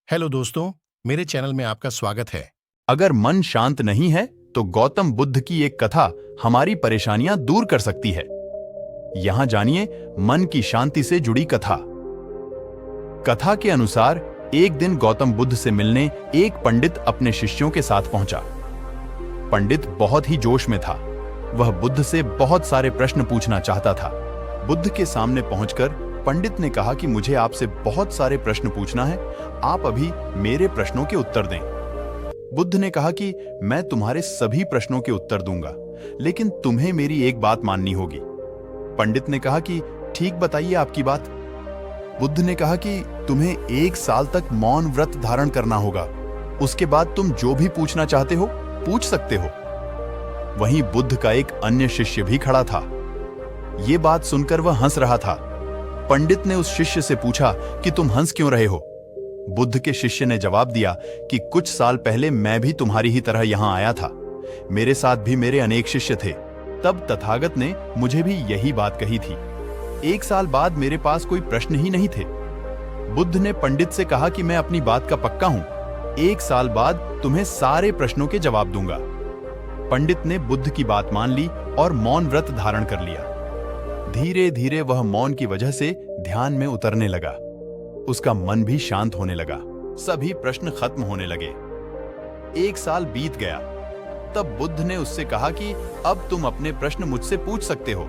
Hello दोस्तों, मेरे channel में आपका स्वागत है। अगर मन शांत नहीं है तो गौतम बुद्ध की एक कथा हमारी परेशानियां दूर कर सकती है। यहां जानिए मन की शांति से जुड़ी कथा। कथा के अनुसार एक दिन गौतम बुद्ध से मिलने एक पंडित अपने शिष्यों के साथ पहुंचा। पंडित बहुत ही जोश में था। वह बुद्ध से बहुत सारे प्रश्न पूछना चाहता था। बुद्ध के सामने पहुंचकर पंडित ने कहा कि मुझे आपसे बहुत सारे प्रश्न पूछना है, आप अभी मेरे प्रश्नों के उत्तर दें। बुद्ध ने कहा कि मैं तुम्हारे सभी प्रश्नों के उत्तर दूंगा, लेकिन तुम्हें मेरी एक बात माननी होगी। पंडित ने कहा कि ठीक, बताइए आपकी बात। बुद्ध ने कहा कि तुम्हें 1 साल तक मौन व्रत धारण करना होगा। उसके बाद तुम जो भी पूछना चाहते हो पूछ सकते हो। वहीं बुद्ध का एक अन्य शिष्य भी खड़ा था। ये बात सुनकर वह हंस रहा था। पंडित ने उस शिष्य से पूछा कि तुम हंस क्यों रहे हो? बुद्ध के शिष्य ने जवाब दिया कि कुछ साल पहले मैं भी तुम्हारी ही तरह यहां आया था। मेरे साथ भी मेरे अनेक शिष्य थे। तब तथागत ने मुझे भी यही बात कही थी। 1 साल बाद मेरे पास कोई प्रश्न ही नहीं थे। बुद्ध ने पंडित से कहा कि मैं अपनी बात का पक्का हूं। 1 साल बाद तुम्हें सारे प्रश्नों के जवाब दूंगा। पंडित ने बुद्ध की बात मान ली और मौन व्रत धारण कर लिया। धीरे धीरे वह मौन की वजह से ध्यान में उतरने लगा। उसका मन भी शांत होने लगा। सभी प्रश्न खत्म होने लगे। 1 साल बीत गया। तब बुद्ध ने उससे कहा कि अब तुम अपने प्रश्न मुझसे पूछ सकते हो।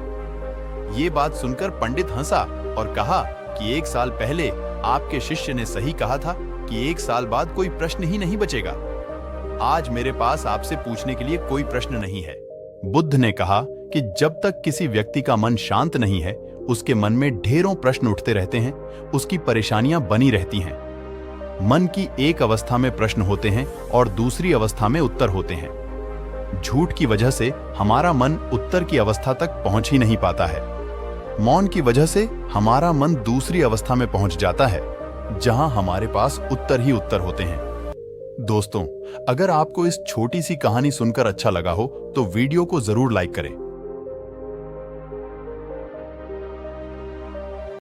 ये बात सुनकर पंडित हंसा और कहा कि 1 साल पहले आपके शिष्य ने सही कहा था कि 1 साल बाद कोई प्रश्न ही नहीं बचेगा। आज मेरे पास आपसे पूछने के लिए कोई प्रश्न नहीं है। बुद्ध ने कहा कि जब तक किसी व्यक्ति का मन शांत नहीं है, उसके मन में ढेरों प्रश्न उठते रहते हैं, उसकी परेशानियां बनी रहती हैं। मन की एक अवस्था में प्रश्न होते हैं और दूसरी अवस्था में उत्तर होते हैं। झूठ की वजह से हमारा मन उत्तर की अवस्था तक पहुंच ही नहीं पाता है। मौन की वजह से हमारा मन दूसरी अवस्था में पहुंच जाता है, जहां हमारे पास उत्तर ही उत्तर होते हैं। दोस्तों, अगर आपको इस छोटी सी कहानी सुनकर अच्छा लगा हो तो वीडियो को जरूर लाइक करें।